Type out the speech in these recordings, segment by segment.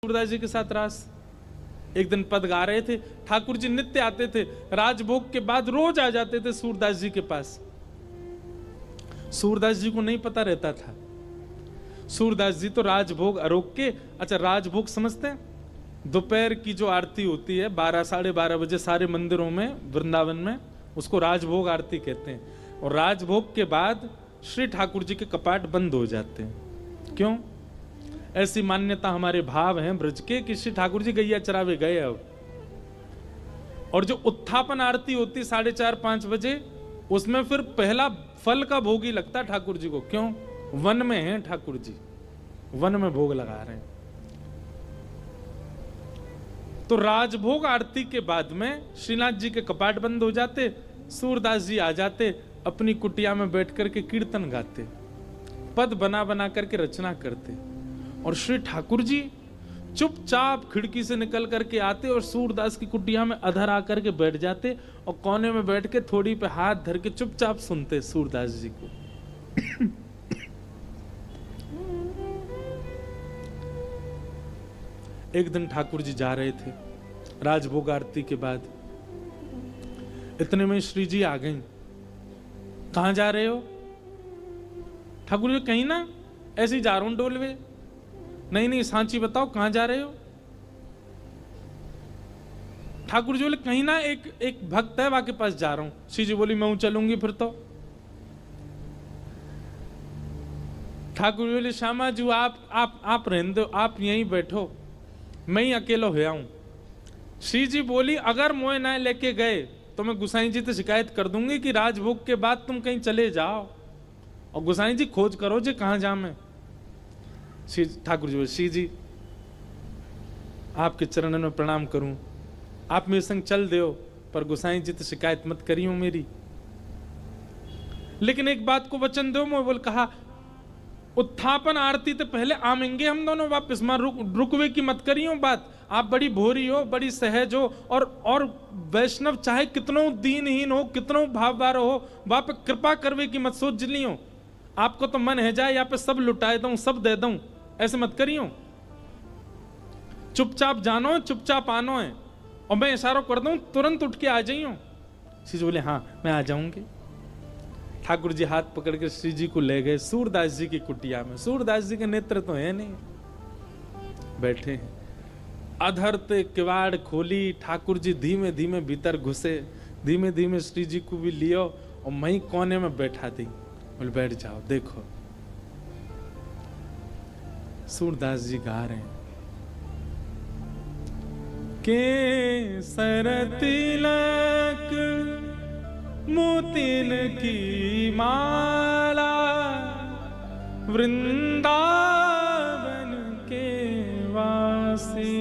सूरदास जी के साथ रास। एक दिन पद गा रहे थे, ठाकुर जी नित्य आते थे, राजभोग के बाद रोज आ जाते थे सूरदास जी के पास। सूरदास जी को नहीं पता रहता था। सूरदास जी तो राजभोग अरोग के, अच्छा राजभोग समझते हैं? दोपहर की जो आरती होती है 12 साढ़े 12 बजे सारे मंदिरों में वृंदावन में, उसको राजभोग आरती कहते हैं। और राजभोग के बाद श्री ठाकुर जी के कपाट बंद हो जाते हैं। क्यों? ऐसी मान्यता हमारे भाव हैं ब्रज के कि श्री ठाकुर जी गैया चरावे गए अब। और जो उत्थापन आरती होती 4:30-5 बजे, उसमें फिर पहला फल का भोग ही लगता है ठाकुर जी को। क्यों? वन में हैं ठाकुर जी, वन में भोग लगा रहे हैं। तो राजभोग आरती के बाद में श्रीनाथ जी के कपाट बंद हो जाते, सूरदास जी आ जाते, अपनी कुटिया में बैठ करके कीर्तन गाते, पद बना बना करके रचना करते। और श्री ठाकुर जी चुपचाप खिड़की से निकल करके आते और सूरदास की कुटिया में अधर आकर के बैठ जाते और कोने में बैठ के थोड़ी पे हाथ धर के चुपचाप सुनते सूरदास जी को। एक दिन ठाकुर जी जा रहे थे राजभोग आरती के बाद, इतने में श्री जी आ गई। कहां जा रहे हो? ठाकुर जी कहीं ना, ऐसे ही जा रहा हूं डोलवे। नहीं नहीं सांची बताओ कहां जा रहे हो? ठाकुर जी बोले कहीं ना, एक भक्त है वहां के पास जा रहा हूं। श्री जी बोली मैं चलूंगी फिर तो। ठाकुर जी बोले श्यामा जी आप रहने दो, आप यहीं बैठो, मैं ही अकेला हो आऊं। श्री जी बोली अगर मोए ना लेके गए तो मैं गुसाई जी से शिकायत कर दूंगी कि राजभोग के बाद तुम कहीं चले जाओ, और गुसाई जी खोज करो जी कहां जा मैं। ठाकुर जी बोले श्री जी आपके चरणों में प्रणाम करूं, आप मेरे संग चल दो, पर गुसाई जी तो शिकायत मत करियो मेरी, लेकिन एक बात को वचन दो। मैं बोल कहा उत्थापन आरती तो पहले आमेंगे हम दोनों वापस, मां रुकवे की मत करियो बात। आप बड़ी भोरी हो, बड़ी सहज हो, और वैष्णव चाहे कितनों दीनहीन हो, कितनों भाववार हो, वहां पे कृपा करवे की मत सोच लियो। आपको तो मन है जाए यहाँ पे सब लुटाए दूं, सब दे दूं, ऐसे मत करियो। चुपचाप जानो, चुपचाप आनो है, और मैं इशारा कर दूं तुरंत उठ के आ जाइयो। श्री जी बोले हाँ मैं आ जाऊंगी। ठाकुर जी हाथ पकड़ के श्री जी को ले गए सूरदास जी की कुटिया में। सूरदास जी के नेत्र तो है नहीं, बैठे हैं। अधर ते किवाड़ खोली, ठाकुर जी धीमे धीमे भीतर घुसे, धीमे धीमे श्री जी को भी लियो और मैं कोने में बैठा दी। बोले बैठ जाओ। देखो सूरदास जी गा रहे हैं के सर तिलक मोतिन की माला, वृंदावन के वासी,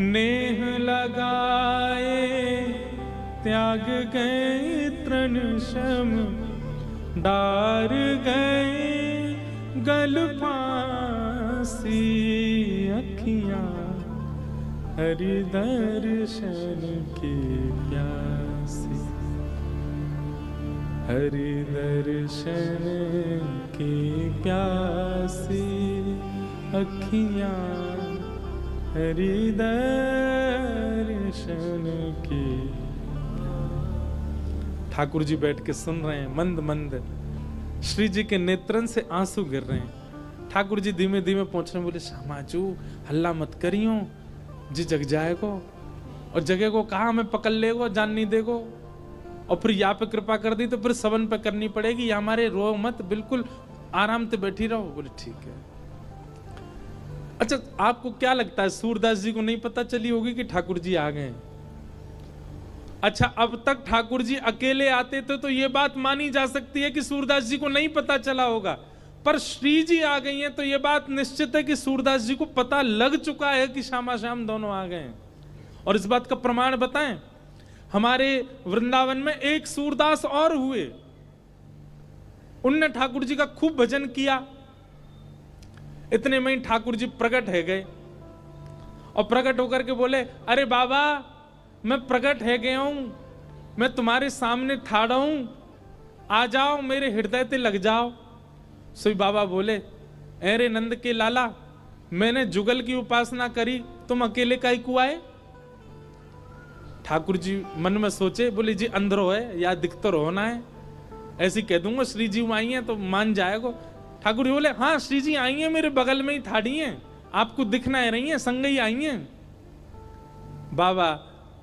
नेह लगाए त्याग गए तृण शम, डार गए गल फांसी, अखियां हरि दर्शन की प्यासी, हरि दर्शन की प्यासी, अखियां हरि दर्शन की। ठाकुर जी बैठ के सुन रहे हैं, मंद मंद श्री जी के नेत्रन से आंसू गिर रहे हैं। ठाकुर जी धीमे धीमे पहुंच रहे, बोले श्यामाजू हल्ला मत करियो जी, जग जाएगो, और जगह को कहा हमें पकड़ लेगो, जान नहीं देगो, और फिर यहाँ पे कृपा कर दी तो फिर सवन पे करनी पड़ेगी, या हमारे रो मत, बिल्कुल आराम से बैठी रहो। बोले ठीक है। अच्छा आपको क्या लगता है सूरदास जी को नहीं पता चली होगी कि ठाकुर जी आ गए? अच्छा अब तक ठाकुर जी अकेले आते थे तो ये बात मानी जा सकती है कि सूरदास जी को नहीं पता चला होगा, पर श्री जी आ गई हैं तो ये बात निश्चित है कि सूरदास जी को पता लग चुका है कि श्यामा श्याम दोनों आ गए हैं। और इस बात का प्रमाण बताएं, हमारे वृंदावन में एक सूरदास और हुए, उनने ठाकुर जी का खूब भजन किया। इतने में ही ठाकुर जी प्रकट है गए, और प्रकट होकर के बोले अरे बाबा मैं प्रकट है गया हूं, मैं तुम्हारे सामने ठाड़ा हूं, आ जाओ मेरे हृदय ते लग जाओ। सोई बाबा बोले अरे नंद के लाला, मैंने जुगल की उपासना करी, तुम अकेले काहे को आए? ठाकुर जी मन में सोचे, बोले जी अंदरो है या दिखतर होना है, ऐसी कह दूंगा श्री जी आई हैं तो मान जाएगा। ठाकुर जी बोले हाँ श्री जी आई हैं, मेरे बगल में ही ठाड़ी हैं, आपको दिखना है रही हैं, संग ही आई हैं। बाबा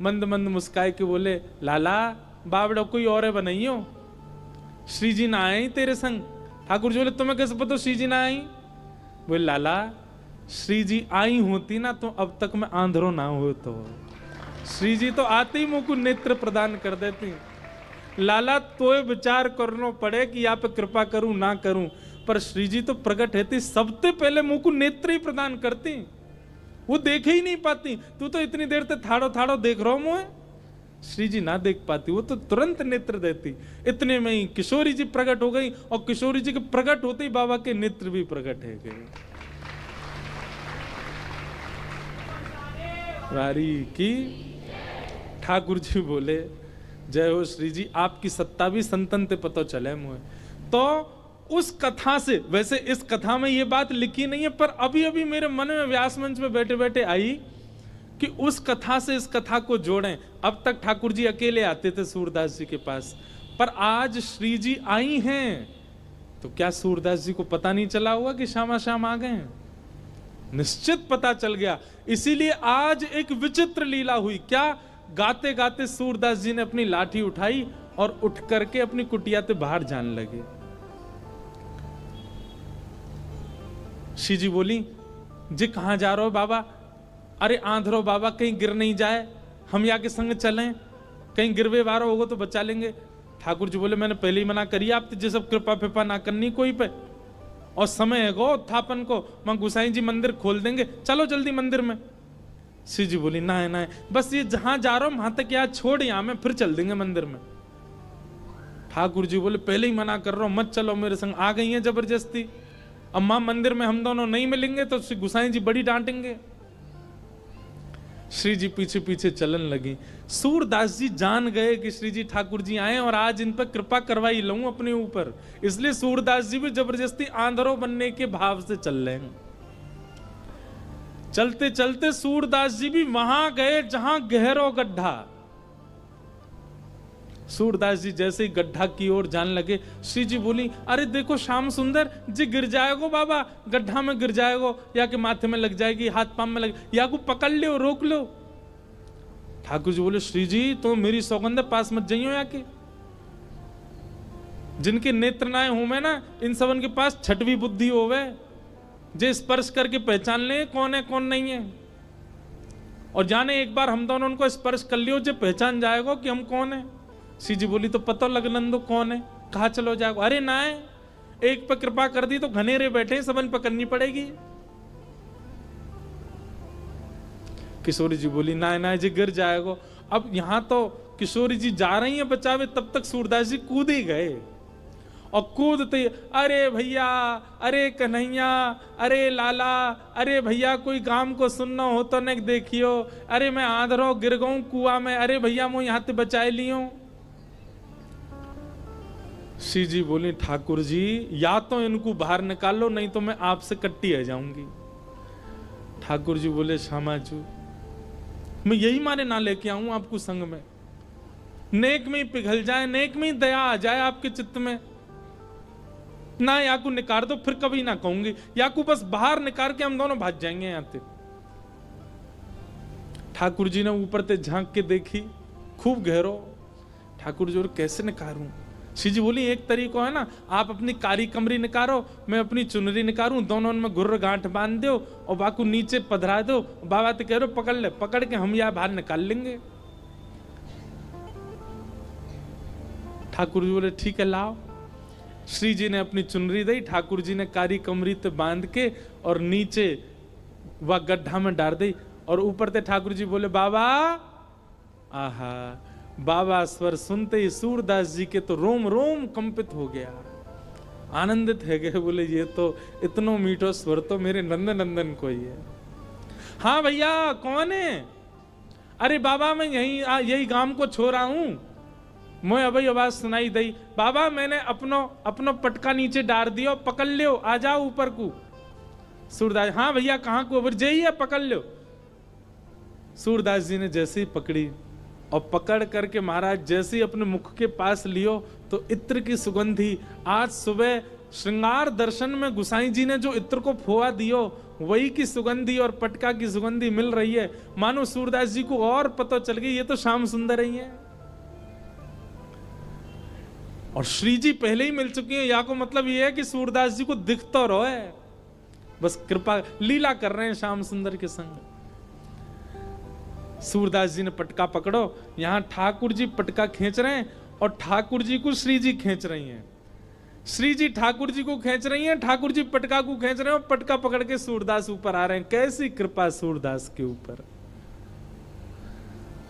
मंद मंद मुस्काए के बोले लाला बावड़ा कोई और है बनाइयो, श्री जी ना आए तेरे संग। ठाकुर जी बोले तुम्हें कैसे पता श्री जी ना आई? बोले लाला श्री जी आई होती ना तो अब तक मैं आंधरो ना हो, तो श्री जी तो आते ही मुंह को नेत्र प्रदान कर देती। लाला तो विचार करना पड़े कि यहाँ पे कृपा करूं ना करूं, पर श्री जी तो प्रकट है सबसे पहले मुंह को नेत्र ही प्रदान करती, वो देखे ही नहीं पाती। तू तो इतनी देर तक थाड़ो थाड़ो देख रहा मुँह, श्री जी ना देख पाती, वो तो तुरंत नेत्र देती। इतने में ही किशोरी जी प्रकट हो गई, और किशोरी जी के प्रकट होते ही बाबा के नेत्र भी प्रकट है गए। वारी की ठाकुर जी बोले जय हो श्री जी, आपकी सत्ता भी संतन ते पता चले मुझे। तो उस कथा से, वैसे इस कथा में ये बात लिखी नहीं है, पर अभी अभी मेरे मन में व्यास मंच में बैठे बैठे आई कि उस कथा से इस कथा को जोड़ें। अब तक ठाकुर जी अकेले आते थे सूरदास जी के पास, पर आज श्री जी आई हैं, तो क्या सूरदास जी को पता नहीं चला होगा कि श्यामा श्याम आ गए हैं? निश्चित पता चल गया। इसीलिए आज एक विचित्र लीला हुई। क्या? गाते गाते सूरदास जी ने अपनी लाठी उठाई और उठ करके अपनी कुटिया से बाहर जाने लगे। श्री जी बोली जी कहां जा रहे हो बाबा? अरे आंधरो बाबा, कहीं गिर नहीं जाए, हम यहाँ के संग चलें, कहीं गिरवे वारो होगा तो बचा लेंगे। ठाकुर जी बोले मैंने पहले ही मना करी आप जे सब कृपा फिपा ना करनी कोई पे, और समय है गो उत्थापन को, मैं गुसाई जी मंदिर खोल देंगे, चलो जल्दी मंदिर में। श्री जी बोली ना है ना है, बस ये जहां जा रहा हूं वहां तक यहाँ छोड़, यहाँ में फिर चल देंगे मंदिर में। ठाकुर जी बोले पहले ही मना कर रहा हूं, मत चलो मेरे संग। आ गई है जबरदस्ती, अब मां मंदिर में हम दोनों नहीं मिलेंगे तो श्री गुसाई जी बड़ी डांटेंगे। श्री जी पीछे पीछे चलन लगी। सूरदास जी जान गए कि श्री जी ठाकुर जी आए और आज इन पर कृपा करवाई लूं अपने ऊपर, इसलिए सूरदास जी भी जबरदस्ती आंधरो बनने के भाव से चल रहे हैं। चलते चलते सूरदास जी भी वहां गए जहां गहरो गड्ढा। सूरदास जी जैसे ही गड्ढा की ओर जाने लगे, श्री जी बोली अरे देखो श्याम सुंदर जी गिर जाएगो बाबा, गड्ढा में गिर जाएगो, या के माथे में लग जाएगी, हाथ पांव में लग, या को पकड़ लो, रोक लो। ठाकुर जी बोले श्री जी तो मेरी सौगंध पास मत जाइयो, या के जिनके नेत्र नाए हूं मैं ना, इन सबन के पास छठवीं बुद्धि होवे, जे स्पर्श करके पहचान ले कौन है कौन नहीं है। और जाने एक बार हम दोनों उनको स्पर्श कर लियो, जो पहचान जाएगा कि हम कौन है। श्री जी बोली तो पता लगन दो कौन है, कहा चलो जाओ। अरे ना है, एक पर कृपा कर दी तो घनेरे बैठे सबन पकड़नी पड़ेगी। किशोरी जी बोली ना ना जी गिर जाएगा। अब यहां तो किशोरी जी जा रही हैं बचावे, तब तक सूरदास जी कूद ही गए, और कूदते अरे भैया, अरे कन्हैया, अरे लाला, अरे भैया कोई काम को सुनना हो तो न देखियो, अरे मैं आंधरो गिर गऊं कुआ में, अरे भैया मैं यहाँ से बचाए लियो। श्री जी बोली ठाकुर जी या तो इनको बाहर निकालो, नहीं तो मैं आपसे कट्टी आ जाऊंगी। ठाकुर जी बोले श्यामा जी मैं यही मारे ना लेके आऊं आपको संग में, नेक में ही पिघल जाए, नेक में ही दया आ जाए आपके चित्त में ना, या को निकाल दो फिर कभी ना कहूंगी, या को बस बाहर निकाल के हम दोनों भाग जाएंगे यहाँ से। ठाकुर जी ने ऊपर से झांक के देखी, खूब गहरो। ठाकुर जी कैसे निकारूं? श्री जी बोली एक तरीका है ना, आप अपनी कारी कमरी निकारो, मैं अपनी चुनरी निकारूं, दोनों में गुर्र गांठ बांध दो और बाकू नीचे पधरा दो, बाबा तो कह रहे पकड़ ले, पकड़ के हम यहाँ बाहर निकाल लेंगे। ठाकुर जी बोले ठीक है लाओ। श्री जी ने अपनी चुनरी दी, ठाकुर जी ने कारी कमरी ते बांध के और नीचे वह गड्ढा में डाल दी, और ऊपर से ठाकुर जी बोले बाबा। आहा, बाबा स्वर सुनते ही सूरदास जी के तो रोम रोम कंपित हो गया, आनंदित है गए, बोले ये तो इतनो मीठो स्वर तो मेरे नंदन नंदन को ही है। हाँ भैया कौन है? अरे बाबा मैं यही गांव को छोड़ा हूं, मैं अभी आवाज सुनाई दई, बाबा मैंने अपनो पटका नीचे डाल दियो, पकड़ लियो, आ जाओ ऊपर को। सूरदास, हाँ भैया कहाँ को, बोले जय है पकड़ लो। सूरदास जी ने जैसे ही पकड़ी और पकड़ करके महाराज जैसे ही अपने मुख के पास लियो तो इत्र की सुगंधी, आज सुबह श्रृंगार दर्शन में गुसाई जी ने जो इत्र को फोआ दियो वही की सुगंधी और पटका की सुगंधी मिल रही है। मानो सूरदास जी को और पता चल गई ये तो श्याम सुंदर ही है। और श्री जी पहले ही मिल चुकी है, या को मतलब ये है कि सूरदास जी को दिख तो रहो है, बस कृपा लीला कर रहे हैं श्याम सुंदर के संग। सूरदास जी ने पटका पकड़ो, यहां ठाकुर जी पटका खींच रहे हैं और ठाकुर जी को श्री जी खींच रही हैं। श्री जी ठाकुर जी को खींच रही हैं, ठाकुर जी पटका को खींच रहे हैं और पटका पकड़ के सूरदास ऊपर आ रहे हैं। कैसी कृपा सूरदास के ऊपर।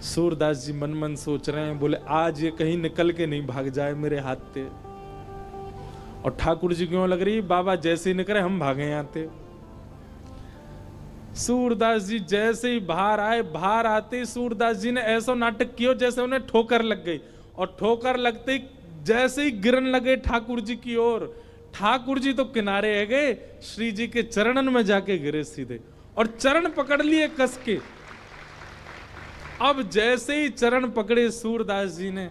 सूरदास जी मन मन सोच रहे हैं, बोले आज ये कहीं निकल के नहीं भाग जाए मेरे हाथ से। और ठाकुर जी क्यों लग रही, बाबा जैसे ही निकले हम भागे आते। सूरदास जी जैसे ही बाहर आए, बाहर आते सूरदास जी ने ऐसा नाटक किया जैसे उन्हें ठोकर लग गई, और ठोकर लगते ही जैसे ही गिरन लगे ठाकुर जी की ओर, ठाकुर जी तो किनारे आ गए, श्री जी के चरणन में जाके गिरे सीधे और चरण पकड़ लिए कस के। अब जैसे ही चरण पकड़े सूरदास जी ने,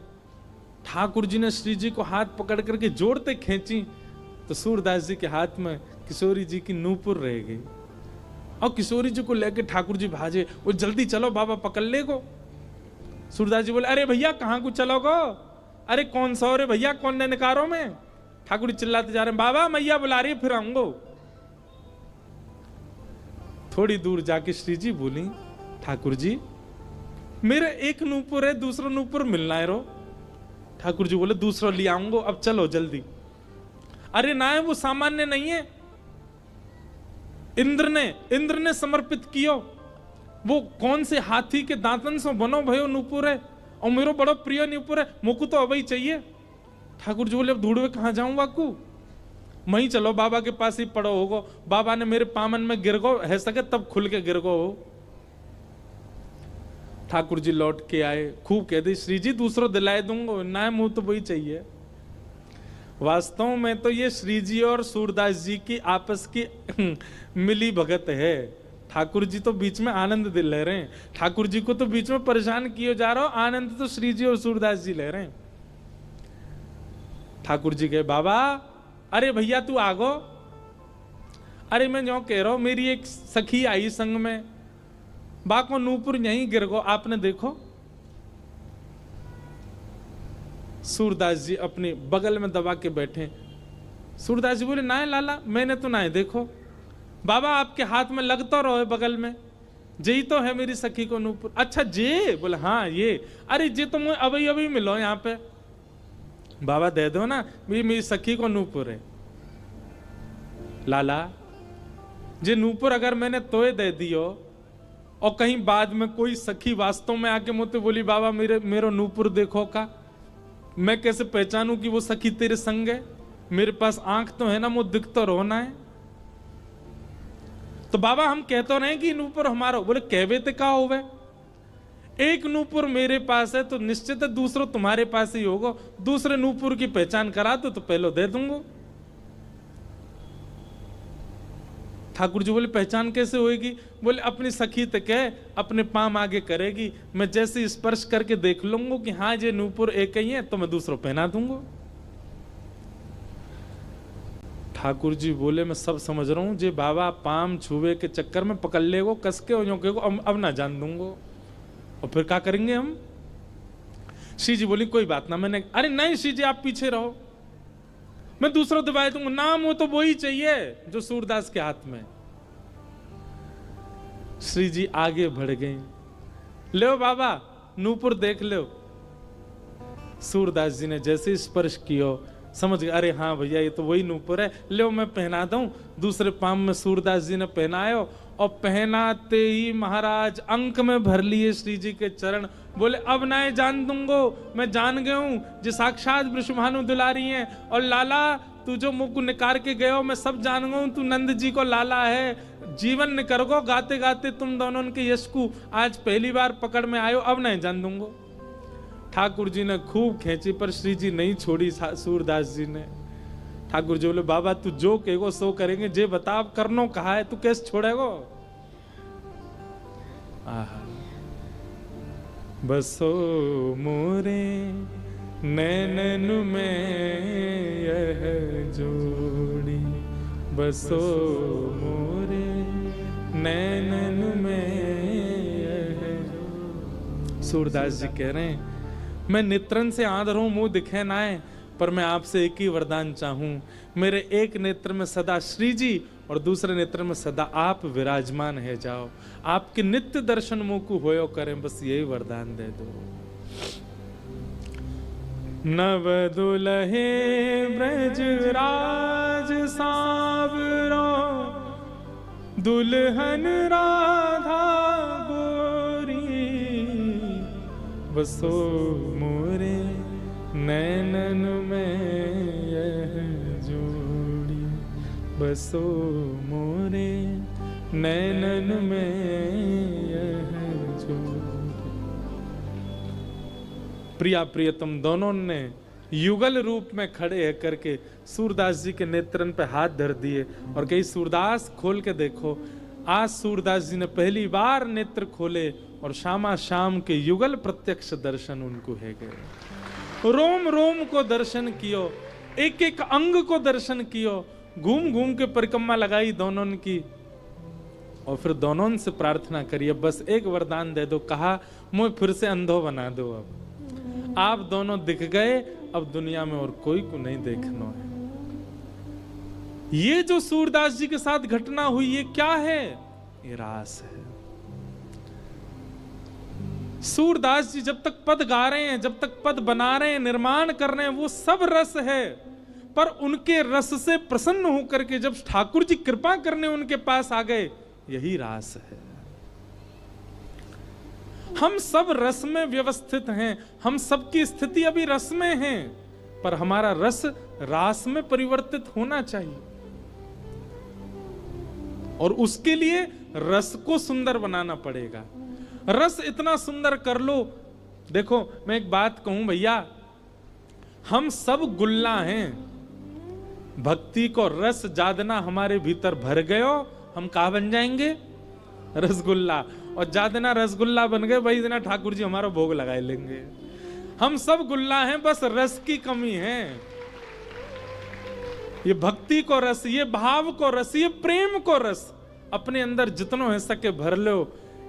ठाकुर जी ने श्री जी को हाथ पकड़ करके जोड़ते खींची तो सूरदास जी के हाथ में किशोरी जी की नूपुर रह गई। और किशोरी जी को लेके ठाकुर जी भाजे, वो जल्दी चलो बाबा पकड़ ले को। सूरदास जी बोले अरे भैया कहाँ को चलोगो, अरे कौन सा रे भैया, कौन ने निकारो में। ठाकुर जी चिल्लाते जा रहे हैं, बाबा मैया बुला रही फिर आऊंगो। थोड़ी दूर जाके श्री जी बोली, ठाकुर जी मेरे एक नूपुर है, दूसरा नूपुर मिलना है रो। ठाकुर जी बोले दूसरा ले आऊंगो, अब चलो जल्दी। अरे ना है वो सामान्य नहीं है, इंद्र ने समर्पित कियो, वो कौन से हाथी के दांतन से बनो भयो नूपुर है और मेरो बड़ो प्रिय नूपुर है, मुकु तो अभी चाहिए। ठाकुर जी बोले अब ढूंढवे कहां जाऊं बाकू, वहीं चलो बाबा के पास ही पड़ो होगो, बाबा ने मेरे पामन में गिर गो है सके तब खुल के गिर गो हो। ठाकुर जी लौट के आए, खूब कह दी श्री जी दूसरो दिलाए दूंगा, ना मुंह तो वही चाहिए। वास्तव में तो ये श्री जी और सूरदास जी की आपस की मिली भगत है। ठाकुर जी तो बीच में आनंद दिल ले रहे हैं, ठाकुर जी को तो बीच में परेशान किए जा रहा हो, आनंद तो श्री जी और सूरदास जी ले रहे हैं। ठाकुर जी कहे बाबा अरे भैया तू आगो, अरे मैं जो कह रहा हूं मेरी एक सखी आई संग में, बाको नूपुर यहीं गिर गो, आपने देखो। सूरदास जी अपने बगल में दबा के बैठे। सूरदास जी बोले ना लाला मैंने तो ना देखो। बाबा आपके हाथ में लग तो रहो है बगल में, जे ही तो है मेरी सखी को नूपुर। अच्छा जे, बोले हाँ ये, अरे जे तो मुझे अभी अभी मिलो यहाँ पे। बाबा दे दो ना, मेरी सखी को नूपुर है। लाला जे नूपुर अगर मैंने तोय दे दियो और कहीं बाद में कोई सखी वास्तव में आके मुझे बोली बाबा मेरो नूपुर देखो का, मैं कैसे पहचानूं कि वो सखी तेरे संग है? मेरे पास आंख तो है ना, मुझे दिख तो रोना है। तो बाबा हम कहते रहे कि नूपुर हमारा, बोले कहवे ते का होवे, एक नूपुर मेरे पास है तो निश्चित है दूसरा तुम्हारे पास ही होगा, दूसरे नूपुर की पहचान करा तो पहले दे दूंगा। ठाकुर जी बोले पहचान कैसे होएगी? बोले अपनी सखी तक है, अपने पाम आगे करेगी, मैं जैसे स्पर्श करके देख लूंगा कि हाँ ये नूपुर एक ही है तो मैं दूसरों पहना दूंगा। ठाकुर जी बोले मैं सब समझ रहा हूं, जे बाबा पाम छुए के चक्कर में पकड़ ले वो कस के अब ना जान दूंगा, और फिर क्या करेंगे हम? श्री जी बोली कोई बात ना, मैंने अरे नहीं श्री जी आप पीछे रहो, मैं दूसरा दबाए दूंगा, नाम हो तो वो ही चाहिए जो सूरदास के हाथ में। श्री जी आगे बढ़ गए, लो बाबा नूपुर देख लो। सूरदास जी ने जैसे स्पर्श किया समझ गए, अरे हाँ भैया ये तो वही नूपुर है, लो मैं पहना दूं। दूसरे पाम में सूरदास जी ने पहनायो और पहनाते ही महाराज अंक में भर लिए श्री जी के चरण। बोले अब ना जान दूंगो, मैं जान गया हूं जो साक्षात वृषभानु दुलारी हैं, और लाला तू जो मुख निकार के गए हो मैं सब जान गया हूं, तू नंद जी को लाला है। जीवन निकर गो गाते गाते तुम दोनों के यश को आज पहली बार पकड़ में आयो, अब नहीं जान दूंगो। ठाकुर जी ने खूब खींची पर श्री जी नहीं छोड़ी सूरदास जी ने। ठाकुर जी बोले बाबा तू जो कहेगो सो करेंगे, जे बता अब करनो कहा है, तू कैसे छोड़ेगो। आहा बसो मोरे नैनन में यह जोड़ी, बसो मोरे नैनन में यह जोड़ी। सूरदास जी कह रहे हैं मैं नेत्रन से आंध हूं, मुंह दिखे ना है, पर मैं आपसे एक ही वरदान चाहूं, मेरे एक नेत्र में सदा श्री जी और दूसरे नेत्र में सदा आप विराजमान है जाओ, आपके नित्य दर्शन मुंह को होयो करें, बस यही वरदान दे दो। नव दुलहे ब्रज राज सावरो, दुल्हन राधा गोरी, बसो मोरे नैनन में यह जोड़ी, बसो मोरे नैनन में यह जोड़ी। प्रिया प्रियतम दोनों ने युगल रूप में खड़े है करके सूरदास जी के नेत्रन पे हाथ धर दिए और कही सूरदास खोल के देखो। आज सूरदास जी ने पहली बार नेत्र खोले और श्यामा श्याम के युगल प्रत्यक्ष दर्शन उनको है गए। रोम रोम को दर्शन कियो, एक एक अंग को दर्शन कियो, घूम घूम के परिक्रमा लगाई दोनों की और फिर दोनों से प्रार्थना करिए बस एक वरदान दे दो। कहा मुझे फिर से अंधो बना दो, अब आप दोनों दिख गए, अब दुनिया में और कोई को नहीं देखना है। ये जो सूरदास जी के साथ घटना हुई ये क्या है? ये रास है। सूरदास जी जब तक पद गा रहे हैं, जब तक पद बना रहे हैं, निर्माण कर रहे हैं, वो सब रस है, पर उनके रस से प्रसन्न होकर के जब ठाकुर जी कृपा करने उनके पास आ गए, यही रास है। हम सब रस में व्यवस्थित हैं, हम सबकी स्थिति अभी रस में है, पर हमारा रस रास में परिवर्तित होना चाहिए और उसके लिए रस को सुंदर बनाना पड़ेगा। रस इतना सुंदर कर लो। देखो मैं एक बात कहूं भैया, हम सब गुल्ला हैं, भक्ति को रस जादना हमारे भीतर भर गयो, हम कहा बन जाएंगे? रसगुल्ला। और जादना रसगुल्ला बन गए भाई जना ठाकुर जी हमारा भोग लगाए लेंगे। हम सब गुल्ला हैं, बस रस की कमी है। ये भक्ति को रस, ये भाव को रस, ये प्रेम को रस अपने अंदर जितनो है सके भर लो,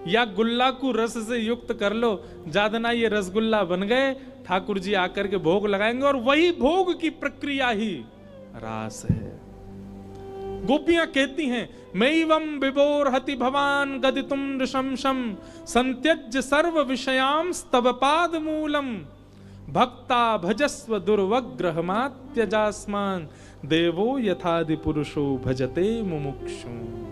या गुल्ला को रस से युक्त कर लो। जादना ये रसगुल्ला बन गए, ठाकुर जी आकर के भोग लगाएंगे और वही भोग की प्रक्रिया ही रास है। गोपियां कहती हैं मैवं विभोर हति भवान गदितुम नृशंसम संत्यज्य सर्व विषयां स्तव पाद मूलम भक्ता भजस्व दुर्वग्रहमात्यजास्मान देवो यथादि पुरुषो भजते मुमुक्षु।